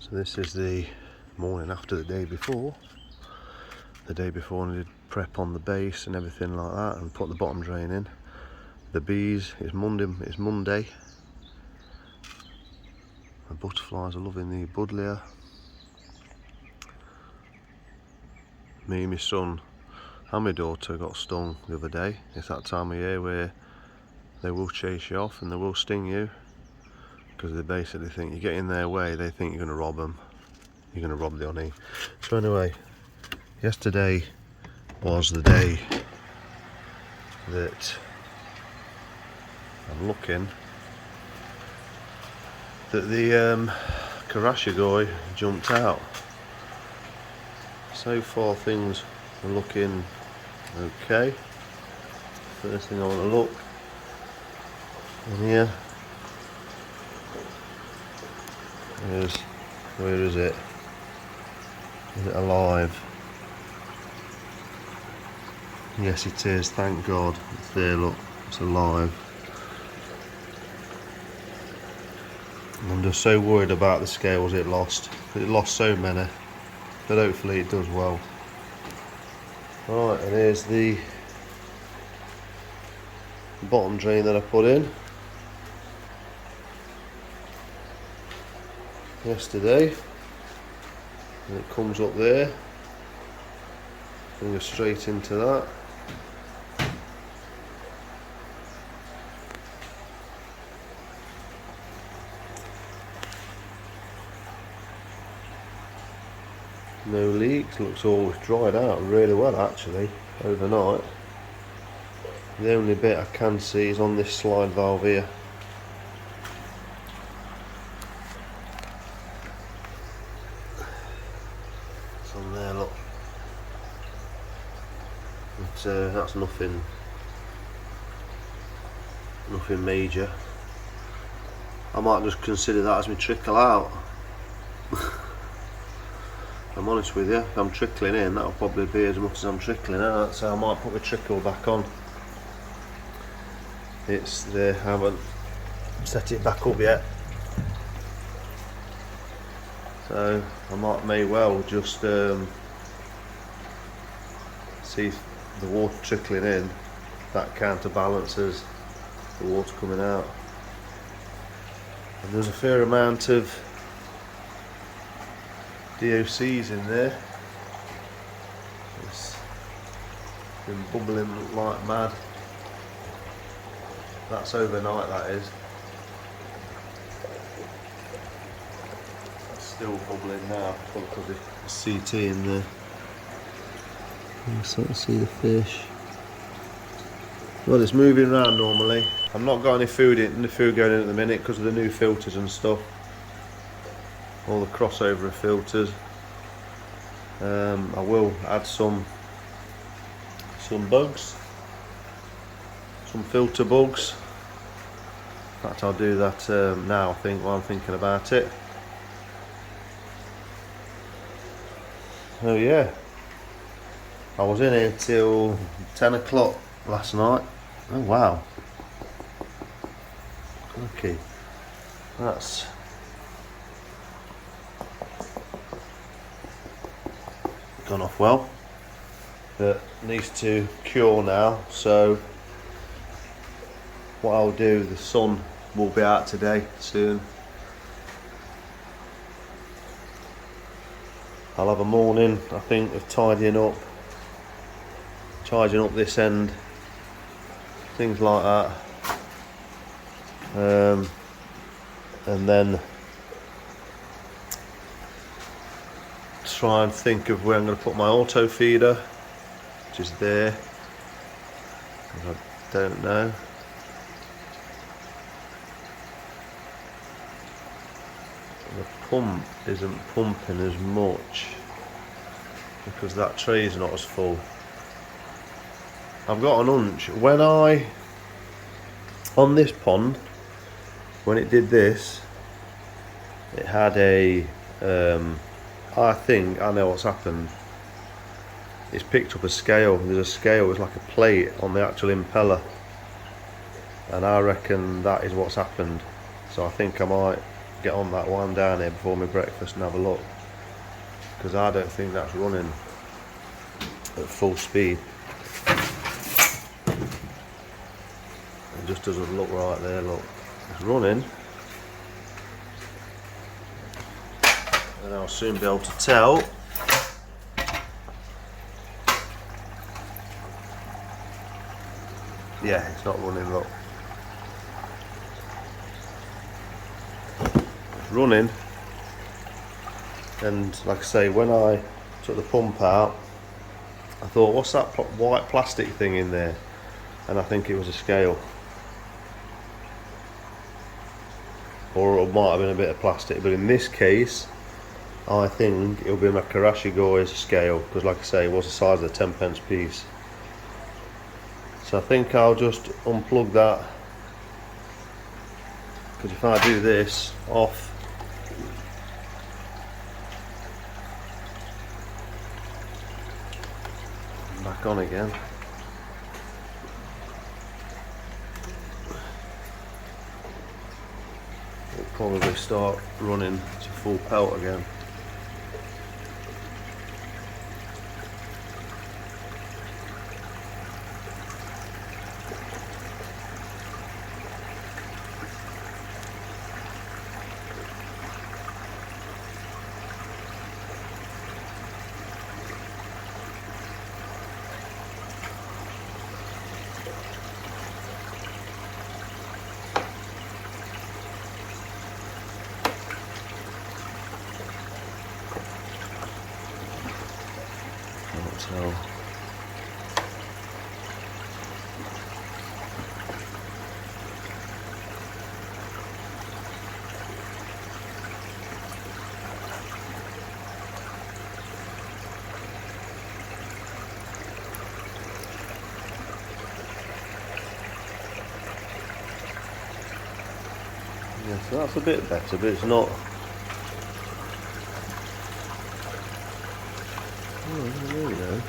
So this is the morning after the day before. The day before I did prep on the base and everything like that and put the bottom drain in. The bees, it's Monday. The butterflies are loving the buddleia. Me and my son and my daughter got stung the other day. It's that time of year where they will chase you off and they will sting you because they basically think you get in their way, they think you're going to rob them. You're going to rob the honey. So anyway, yesterday was the day that I'm looking that the Karashigoi jumped out. So far things are looking okay. First thing I want to look in here is, where is it? Is it alive? Yes it is, thank God. It's there, look, it's alive. I'm just so worried about the scales it lost. It lost so many, but hopefully it does well. Right, and here's the bottom drain that I put in yesterday, and it comes up there and goes straight into that. No leaks, looks all dried out really well actually overnight. The only bit I can see is on this slide valve here. It's on there, look. But, that's nothing major. I might just consider that as my trickle out. I'm honest with you, if I'm trickling in, that'll probably be as much as I'm trickling out, so I might put my trickle back on. It's there, I haven't set it back up yet, so I may well just see if the water trickling in, that counterbalances the water coming out. And there's a fair amount of DOCs in there. It's been bubbling like mad. That's overnight, that is. It's still bubbling now because of the CT in there. You can sort of see the fish. Well, it's moving around normally. I've not got any food going in at the minute because of the new filters and stuff. All the crossover filters. I will add some bugs, some filter bugs. In fact, I'll do that now, I think, while I'm thinking about it. Oh yeah, I was in here till 10 o'clock last night. Oh wow, okay, that's gone off well, but needs to cure now. So what I'll do, the sun will be out today soon. I'll have a morning, I think, of tidying up this end, things like that, and then try and think of where I'm going to put my auto feeder, which is there. I don't know. The pump isn't pumping as much because that tray is not as full. I've got an hunch when on this pond, when it did this, it had a I think I know what's happened. It's picked up a scale. There's a scale, it's like a plate on the actual impeller, and I reckon that is what's happened. So I think I might get on that while I'm down here before my breakfast and have a look, because I don't think that's running at full speed. It just doesn't look right there. Look, it's running, and I'll soon be able to tell. Yeah, it's not running. Look, it's running, and like I say, when I took the pump out, I thought, what's that white plastic thing in there? And I think it was a scale, or it might have been a bit of plastic, but in this case I think it'll be my Karashigoi's scale, because like I say, it was the size of a 10p piece. So I think I'll just unplug that, because if I do this off, back on again, it'll probably start running to full pelt again. So yeah, so that's a bit better, but it's not. Oh, there we go.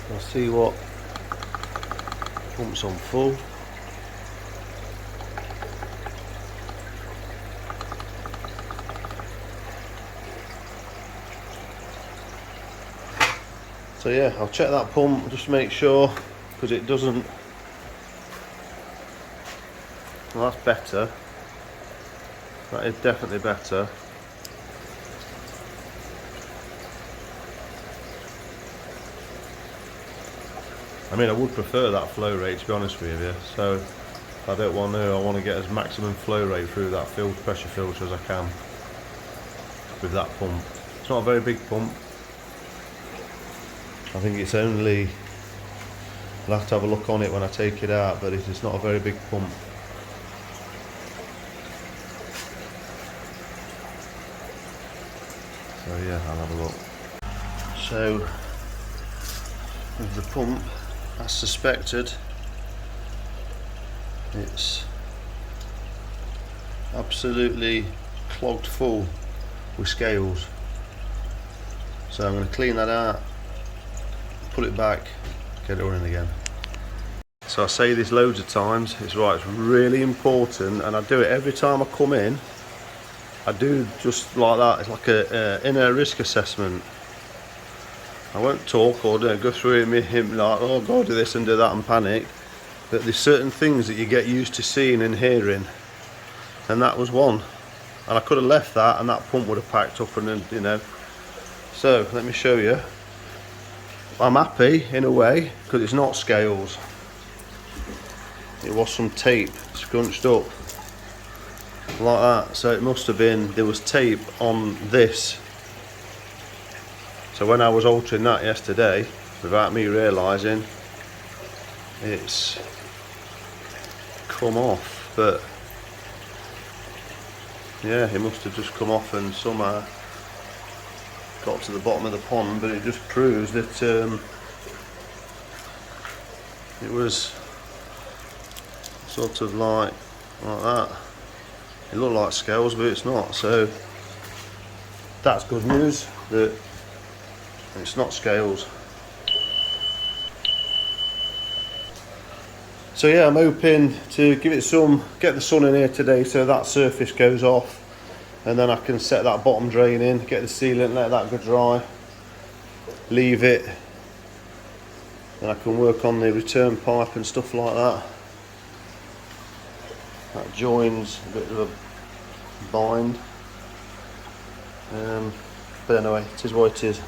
I'll see what pump's on full. So yeah, I'll check that pump just to make sure, because it doesn't. Well, that's better. That is definitely better. I mean, I would prefer that flow rate, to be honest with you. So if I don't want to, I want to get as maximum flow rate through that pressure filter as I can with that pump. It's not a very big pump. I think it's only, I'll have to have a look on it when I take it out, but it's not a very big pump. So yeah, I'll have a look. So with the pump, as suspected, it's absolutely clogged full with scales. So I'm going to clean that out, put it back, get it running again. So I say this loads of times, it's really important, and I do it every time I come in. I do just like that. It's like a inner risk assessment. I won't talk or go through it with him like, oh, go do this and do that and panic. But there's certain things that you get used to seeing and hearing, and that was one. And I could have left that, and that pump would have packed up, and you know. So let me show you. I'm happy in a way, because it's not scales. It was some tape scrunched up like that. So it must have been, there was tape on this. So when I was altering that yesterday, without me realising, it's come off. But yeah, it must have just come off and somehow got to the bottom of the pond, but it just proves that it was sort of like that. It looked like scales, but it's not, so that's good news that it's not scales. So yeah, I'm hoping to give it get the sun in here today so that surface goes off, and then I can set that bottom drain in, get the sealant, let that go dry, leave it, and I can work on the return pipe and stuff like that. That joins a bit of a bind, but anyway, it is what it is.